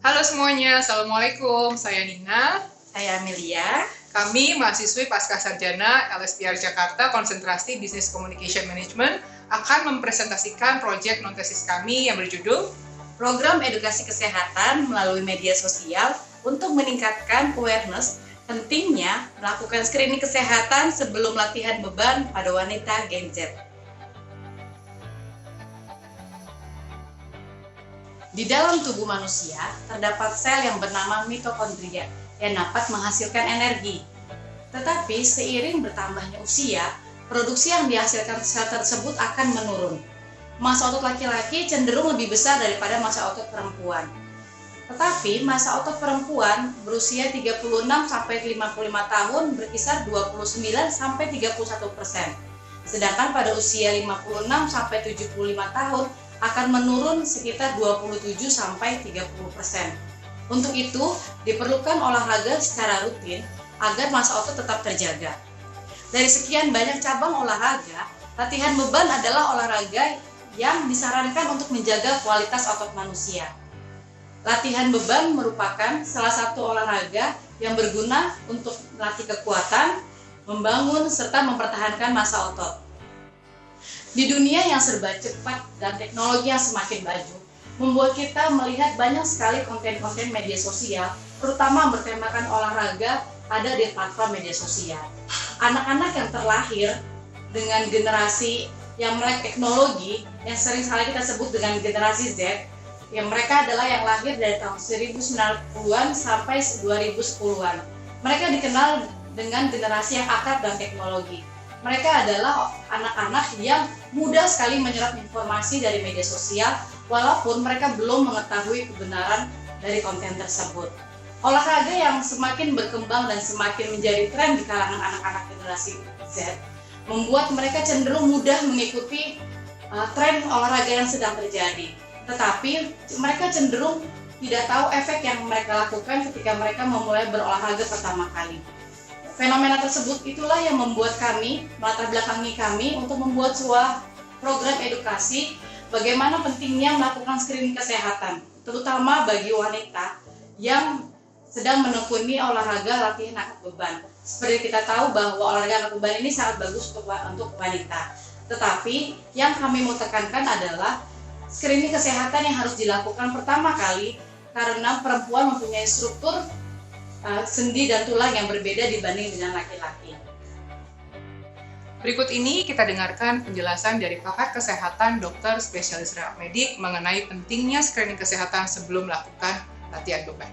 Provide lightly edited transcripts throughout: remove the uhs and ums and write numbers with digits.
Halo semuanya, Assalamualaikum. Saya Nina. Saya Amelia. Kami mahasiswi Pascasarjana LSPR Jakarta Konsentrasi Business Communication Management akan mempresentasikan proyek non-tesis kami yang berjudul Program Edukasi Kesehatan melalui media sosial untuk meningkatkan awareness pentingnya melakukan screening kesehatan sebelum latihan beban pada wanita Gen Z. Di dalam tubuh manusia terdapat sel yang bernama mitokondria yang dapat menghasilkan energi. Tetapi seiring bertambahnya usia, produksi yang dihasilkan sel tersebut akan menurun. Massa otot laki-laki cenderung lebih besar daripada massa otot perempuan. Tetapi massa otot perempuan berusia 36-55 tahun berkisar 29-31%. Sedangkan pada usia 56-75 tahun akan menurun sekitar 27-30%. Untuk itu, diperlukan olahraga secara rutin agar massa otot tetap terjaga. Dari sekian banyak cabang olahraga, latihan beban adalah olahraga yang disarankan untuk menjaga kualitas otot manusia. Latihan beban merupakan salah satu olahraga yang berguna untuk melatih kekuatan, membangun, serta mempertahankan massa otot. Di dunia yang serba cepat dan teknologi yang semakin maju, membuat kita melihat banyak sekali konten-konten media sosial, terutama bertemakan olahraga ada di platform media sosial. Anak-anak yang terlahir dengan generasi yang melek teknologi, yang sering sekali kita sebut dengan generasi Z, yang mereka adalah yang lahir dari tahun 1990-an sampai 2010-an. Mereka dikenal dengan generasi yang akrab dengan teknologi. Mereka adalah anak-anak yang mudah sekali menyerap informasi dari media sosial, walaupun mereka belum mengetahui kebenaran dari konten tersebut. Olahraga yang semakin berkembang dan semakin menjadi tren di kalangan anak-anak generasi Z, membuat mereka cenderung mudah mengikuti tren olahraga yang sedang terjadi. Tetapi mereka cenderung tidak tahu efek yang mereka lakukan ketika mereka memulai berolahraga pertama kali. Fenomena tersebut itulah yang membuat kami, melatar belakangi kami untuk membuat sebuah program edukasi bagaimana pentingnya melakukan screening kesehatan, terutama bagi wanita yang sedang menekuni olahraga latihan angkat beban. Seperti kita tahu bahwa olahraga angkat beban ini sangat bagus untuk wanita. Tetapi yang kami mau tekankan adalah screening kesehatan yang harus dilakukan pertama kali karena perempuan mempunyai struktur sendi dan tulang yang berbeda dibanding dengan laki-laki. Berikut ini kita dengarkan penjelasan dari pakar kesehatan dokter spesialis rehab medik mengenai pentingnya screening kesehatan sebelum melakukan latihan beban.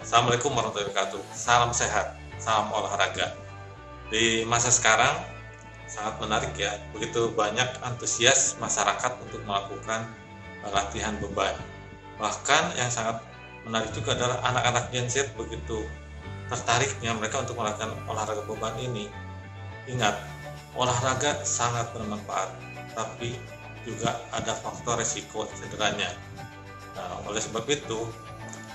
Assalamualaikum warahmatullahi wabarakatuh. Salam sehat, salam olahraga. Di masa sekarang sangat menarik ya, begitu banyak antusias masyarakat untuk melakukan latihan beban. Bahkan yang sangat menarik juga adalah anak-anak Gen Z begitu tertariknya mereka untuk melakukan olahraga beban ini. Ingat, olahraga sangat bermanfaat, tapi juga ada faktor resiko cederanya. Oleh sebab itu,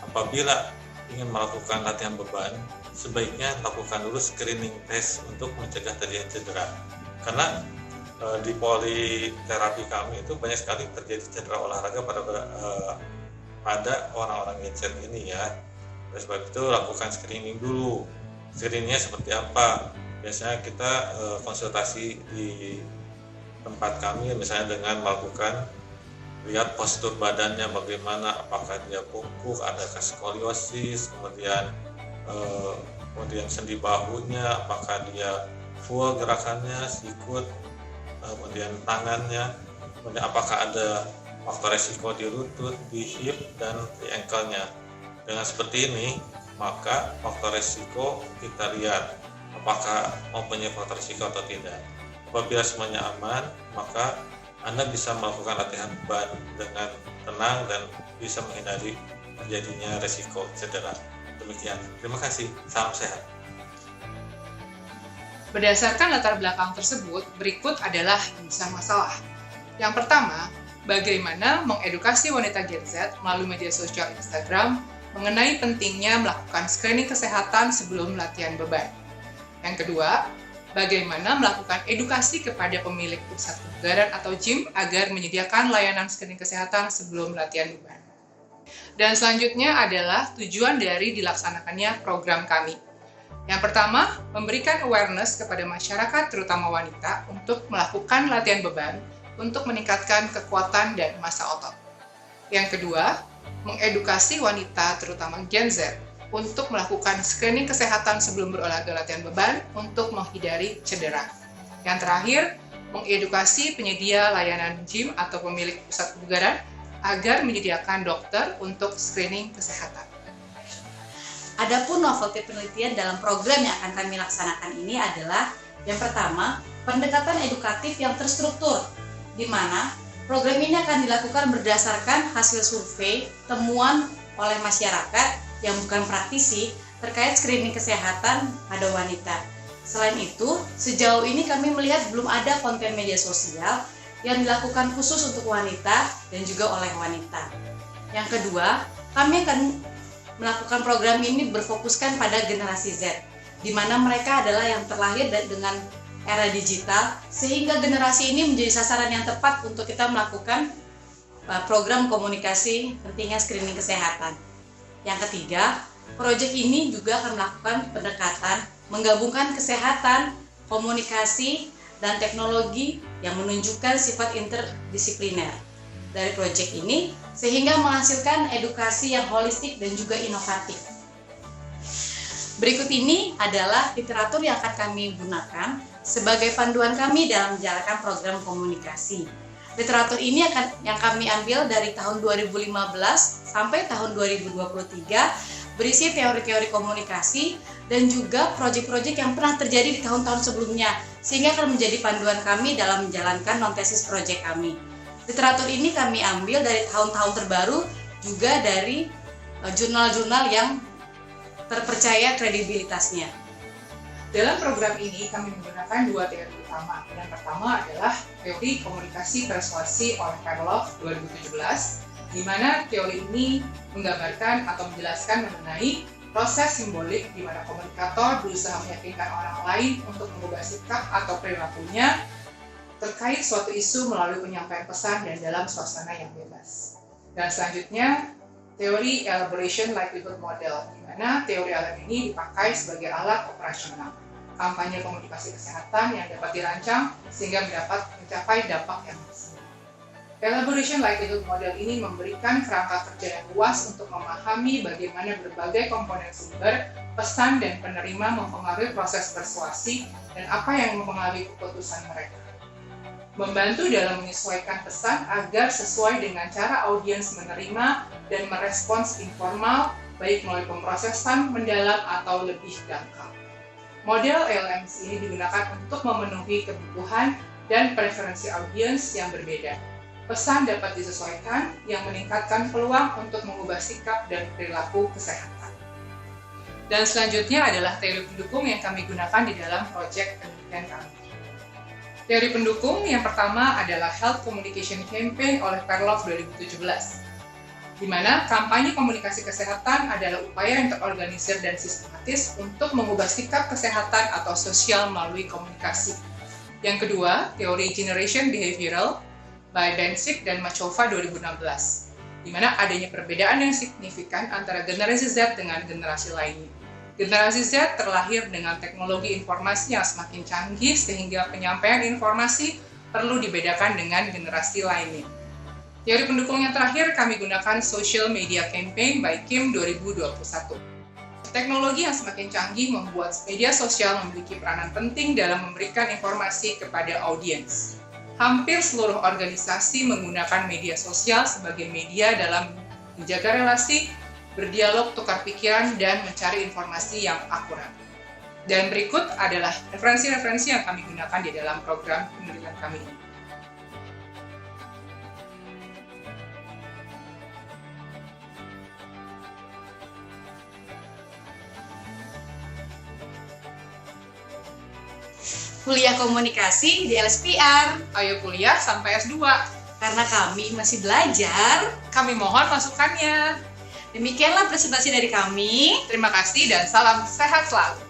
apabila ingin melakukan latihan beban, sebaiknya lakukan dulu screening test untuk mencegah terjadi cedera. Karena di politerapi kami itu banyak sekali terjadi cedera olahraga pada orang-orang Gen Z ini ya. Oleh sebab itu lakukan screening dulu. Screeningnya seperti apa? Biasanya kita konsultasi di tempat kami misalnya dengan melakukan lihat postur badannya bagaimana, apakah dia bungkuk, adakah skoliosis, kemudian sendi bahunya, apakah dia full gerakannya, sikut, kemudian tangannya, kemudian apakah ada faktor resiko di lutut, di hip, dan di ankle-nya. Dengan seperti ini, maka faktor resiko kita lihat apakah mempunyai faktor resiko atau tidak. Apabila semuanya aman, maka Anda bisa melakukan latihan beban dengan tenang dan bisa menghindari terjadinya resiko cedera. Demikian. Terima kasih. Salam sehat. Berdasarkan latar belakang tersebut, berikut adalah insan masalah. Yang pertama, bagaimana mengedukasi wanita Gen Z melalui media sosial Instagram mengenai pentingnya melakukan screening kesehatan sebelum latihan beban. Yang kedua, bagaimana melakukan edukasi kepada pemilik pusat kebugaran atau gym agar menyediakan layanan screening kesehatan sebelum latihan beban. Dan selanjutnya adalah tujuan dari dilaksanakannya program kami. Yang pertama, memberikan awareness kepada masyarakat, terutama wanita, untuk melakukan latihan beban untuk meningkatkan kekuatan dan massa otot. Yang kedua, mengedukasi wanita, terutama Gen Z, untuk melakukan screening kesehatan sebelum berolahraga latihan beban untuk menghindari cedera. Yang terakhir, mengedukasi penyedia layanan gym atau pemilik pusat kebugaran agar menyediakan dokter untuk screening kesehatan. Adapun novelty penelitian dalam program yang akan kami laksanakan ini adalah yang pertama, pendekatan edukatif yang terstruktur, di mana program ini akan dilakukan berdasarkan hasil survei temuan oleh masyarakat yang bukan praktisi terkait screening kesehatan pada wanita. Selain itu, sejauh ini kami melihat belum ada konten media sosial yang dilakukan khusus untuk wanita dan juga oleh wanita. Yang kedua, kami akan melakukan program ini berfokuskan pada generasi Z, di mana mereka adalah yang terlahir dengan era digital, sehingga generasi ini menjadi sasaran yang tepat untuk kita melakukan program komunikasi pentingnya screening kesehatan. Yang ketiga, proyek ini juga akan melakukan pendekatan menggabungkan kesehatan, komunikasi, dan teknologi yang menunjukkan sifat interdisipliner dari proyek ini, sehingga menghasilkan edukasi yang holistik dan juga inovatif. Berikut ini adalah literatur yang akan kami gunakan sebagai panduan kami dalam menjalankan program komunikasi. Literatur ini yang kami ambil dari tahun 2015 sampai tahun 2023, berisi teori-teori komunikasi dan juga proyek-proyek yang pernah terjadi di tahun-tahun sebelumnya, sehingga akan menjadi panduan kami dalam menjalankan non-tesis proyek kami. Literatur ini kami ambil dari tahun-tahun terbaru, juga dari jurnal-jurnal yang terpercaya kredibilitasnya. Dalam program ini kami menggunakan dua teori utama. Yang pertama adalah teori komunikasi persuasi oleh Perloff 2017, di mana teori ini menggambarkan atau menjelaskan mengenai proses simbolik di mana komunikator berusaha meyakinkan orang lain untuk mengubah sikap atau perilakunya terkait suatu isu melalui penyampaian pesan dan dalam suasana yang bebas. Dan selanjutnya, teori Elaboration Likelihood Model, di mana teori alat ini dipakai sebagai alat operasional kampanye komunikasi kesehatan yang dapat dirancang sehingga mencapai dampak yang maksimal. Elaboration Likelihood Model ini memberikan kerangka kerja yang luas untuk memahami bagaimana berbagai komponen sumber, pesan, dan penerima mempengaruhi proses persuasi dan apa yang mempengaruhi keputusan mereka. Membantu dalam menyesuaikan pesan agar sesuai dengan cara audiens menerima dan merespons informal, baik melalui pemrosesan, mendalam, atau lebih dangkal. Model LMC ini digunakan untuk memenuhi kebutuhan dan preferensi audiens yang berbeda. Pesan dapat disesuaikan yang meningkatkan peluang untuk mengubah sikap dan perilaku kesehatan. Dan selanjutnya adalah teori pendukung yang kami gunakan di dalam proyek penelitian kami. Teori pendukung yang pertama adalah Health Communication Campaign oleh Perloff 2017, di mana kampanye komunikasi kesehatan adalah upaya yang terorganisir dan sistematis untuk mengubah sikap kesehatan atau sosial melalui komunikasi. Yang kedua, teori Generation Behavioral by Bensick dan Machova 2016, di mana adanya perbedaan yang signifikan antara generasi Z dengan generasi lainnya. Generasi Z terlahir dengan teknologi informasi yang semakin canggih sehingga penyampaian informasi perlu dibedakan dengan generasi lainnya. Teori pendukung yang terakhir kami gunakan Social Media Campaign by Kim 2021. Teknologi yang semakin canggih membuat media sosial memiliki peranan penting dalam memberikan informasi kepada audiens. Hampir seluruh organisasi menggunakan media sosial sebagai media dalam menjaga relasi, berdialog, tukar pikiran, dan mencari informasi yang akurat. Dan berikut adalah referensi-referensi yang kami gunakan di dalam program penelitian kami ini. Kuliah komunikasi di LSPR. Ayo kuliah sampai S2. Karena kami masih belajar, Kami mohon masukannya. demikianlah presentasi dari kami. Terima kasih dan salam sehat selalu.